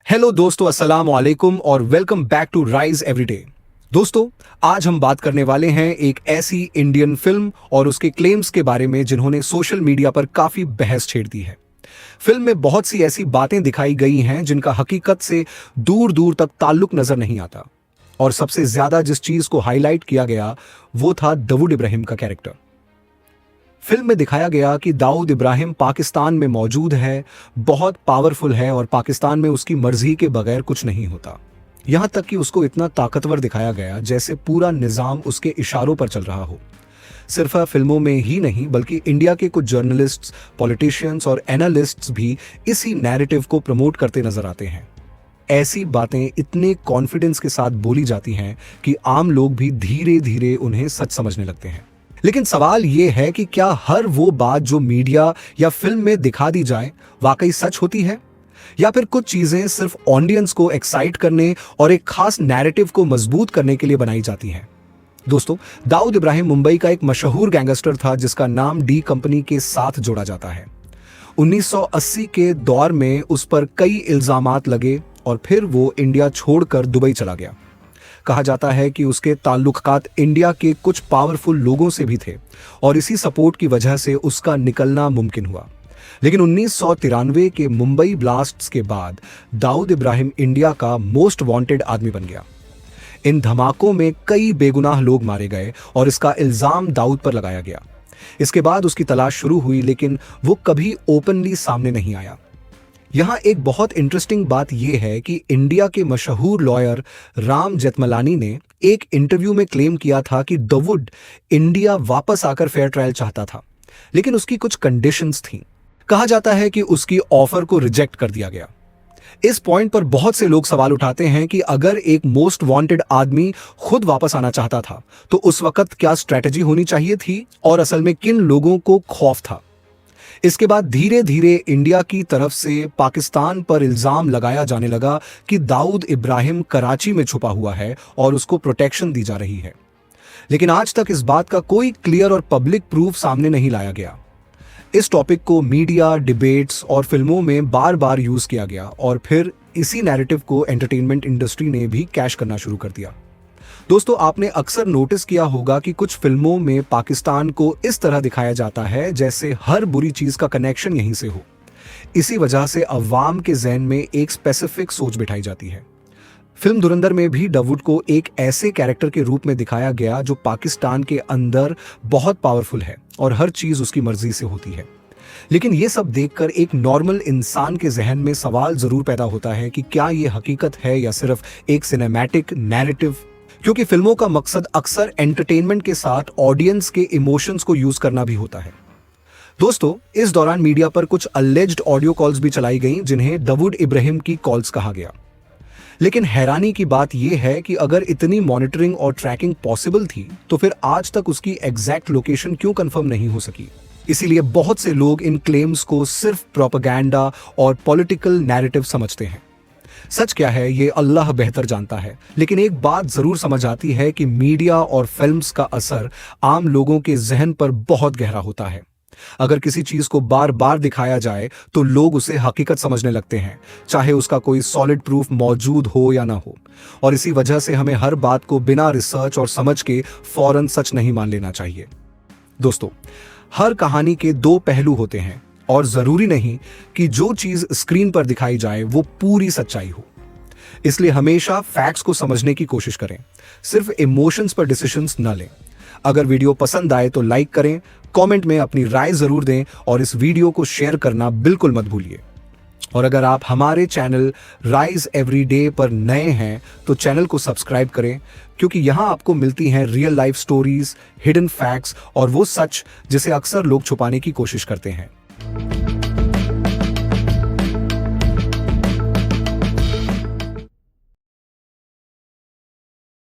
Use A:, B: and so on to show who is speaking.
A: Hello दोस्तों, अस्सलाम वालेकुम और welcome back to Rise Everyday. दोस्तों, आज हम बात करने वाले हैं एक ऐसी इंडियन फिल्म और उसके क्लेम्स के बारे में जिन्होंने सोशल मीडिया पर काफी बहस छेड़ दी है। फिल्म में बहुत सी ऐसी बातें दिखाई गई हैं जिनका हकीकत से दूर दूर तक ताल्लुक नजर नहीं आता, और सबसे ज्यादा जिस चीज को हाईलाइट किया गया वो था दाऊद इब्राहिम का कैरेक्टर। फिल्म में दिखाया गया कि दाऊद इब्राहिम पाकिस्तान में मौजूद है, बहुत पावरफुल है और पाकिस्तान में उसकी मर्जी के बगैर कुछ नहीं होता। यहां तक कि उसको इतना ताकतवर दिखाया गया जैसे पूरा निजाम उसके इशारों पर चल रहा हो। सिर्फ फिल्मों में ही नहीं बल्कि इंडिया के कुछ जर्नलिस्ट्स, पॉलिटिशियंस और एनालिस्ट्स भी इसी नैरेटिव को प्रमोट करते नजर आते हैं। ऐसी बातें इतने कॉन्फिडेंस के साथ बोली जाती हैं कि आम लोग भी धीरे धीरे उन्हें सच समझने लगते हैं। लेकिन सवाल यह है कि क्या हर वो बात जो मीडिया या फिल्म में दिखा दी जाए वाकई सच होती है, या फिर कुछ चीजें सिर्फ ऑडियंस को एक्साइट करने और एक खास नैरेटिव को मजबूत करने के लिए बनाई जाती हैं। दोस्तों, दाऊद इब्राहिम मुंबई का एक मशहूर गैंगस्टर था जिसका नाम डी कंपनी के साथ जोड़ा जाता है। 1980 के दौर में उस पर कई इल्जामात लगे और फिर वो इंडिया छोड़कर दुबई चला गया। कहा जाता है कि उसके ताल्लुकात इंडिया के कुछ पावरफुल लोगों से भी थे और इसी सपोर्ट की वजह से उसका निकलना मुमकिन हुआ। लेकिन 1993 के मुंबई ब्लास्ट्स के बाद दाऊद इब्राहिम इंडिया का मोस्ट वांटेड आदमी बन गया। इन धमाकों में कई बेगुनाह लोग मारे गए और इसका इल्जाम दाऊद पर लगाया गया। इसके बाद उसकी तलाश शुरू हुई, लेकिन वो कभी ओपनली सामने नहीं आया। यहां एक बहुत इंटरेस्टिंग बात यह है कि इंडिया के मशहूर लॉयर राम जेठमलानी ने एक इंटरव्यू में क्लेम किया था कि दाऊद इंडिया वापस आकर फेयर ट्रायल चाहता था, लेकिन उसकी कुछ कंडीशंस थीं। कहा जाता है कि उसकी ऑफर को रिजेक्ट कर दिया गया। इस पॉइंट पर बहुत से लोग सवाल उठाते हैं कि अगर एक मोस्ट वांटेड आदमी खुद वापस आना चाहता था तो उस वक्त क्या स्ट्रेटजी होनी चाहिए थी और असल में किन लोगों को खौफ था। इसके बाद धीरे धीरे इंडिया की तरफ से पाकिस्तान पर इल्जाम लगाया जाने लगा कि दाऊद इब्राहिम कराची में छुपा हुआ है और उसको प्रोटेक्शन दी जा रही है। लेकिन आज तक इस बात का कोई क्लियर और पब्लिक प्रूफ सामने नहीं लाया गया। इस टॉपिक को मीडिया, डिबेट्स और फिल्मों में बार बार यूज किया गया और फिर इसी नैरेटिव को एंटरटेनमेंट इंडस्ट्री ने भी कैश करना शुरू कर दिया। दोस्तों, आपने अक्सर नोटिस किया होगा कि कुछ फिल्मों में पाकिस्तान को इस तरह दिखाया जाता है जैसे हर बुरी चीज का कनेक्शन यहीं से हो। इसी वजह से अवाम के ज़हन में एक स्पेसिफिक सोच बिठाई जाती है। फिल्म धुरंधर में भी दाऊद को एक ऐसे कैरेक्टर के रूप में दिखाया गया जो पाकिस्तान के अंदर बहुत पावरफुल है और हर चीज उसकी मर्जी से होती है। लेकिन ये सब देखकर एक नॉर्मल इंसान के जहन में सवाल जरूर पैदा होता है कि क्या ये हकीकत है या सिर्फ एक सिनेमैटिक नैरेटिव, क्योंकि फिल्मों का मकसद अक्सर एंटरटेनमेंट के साथ ऑडियंस के इमोशंस को यूज करना भी होता है। दोस्तों, इस दौरान मीडिया पर कुछ अलेज्ड ऑडियो कॉल्स भी चलाई गईं जिन्हें दाऊद इब्राहिम की कॉल्स कहा गया। लेकिन हैरानी की बात यह है कि अगर इतनी मॉनिटरिंग और ट्रैकिंग पॉसिबल थी तो फिर आज तक उसकी एग्जैक्ट लोकेशन क्यों कंफर्म नहीं हो सकी। इसीलिए बहुत से लोग इन क्लेम्स को सिर्फ प्रोपेगेंडा और पॉलिटिकल नैरेटिव समझते हैं। सच क्या है ये अल्लाह बेहतर जानता है, लेकिन एक बात जरूर समझ आती है कि मीडिया और फिल्म्स का असर आम लोगों के जहन पर बहुत गहरा होता है। अगर किसी चीज को बार बार दिखाया जाए तो लोग उसे हकीकत समझने लगते हैं, चाहे उसका कोई सॉलिड प्रूफ मौजूद हो या ना हो। और इसी वजह से हमें हर बात को बिना रिसर्च और समझ के फौरन सच नहीं मान लेना चाहिए। दोस्तों, हर कहानी के दो पहलू होते हैं और जरूरी नहीं कि जो चीज स्क्रीन पर दिखाई जाए वो पूरी सच्चाई हो। इसलिए हमेशा फैक्ट्स को समझने की कोशिश करें, सिर्फ इमोशंस पर डिसीजंस न लें। अगर वीडियो पसंद आए तो लाइक करें, कमेंट में अपनी राय जरूर दें और इस वीडियो को शेयर करना बिल्कुल मत भूलिए। और अगर आप हमारे चैनल राइज एवरीडे पर नए हैं तो चैनल को सब्सक्राइब करें, क्योंकि यहां आपको मिलती हैं real life stories, hidden facts और वो सच जिसे अक्सर लोग छुपाने की कोशिश करते हैं।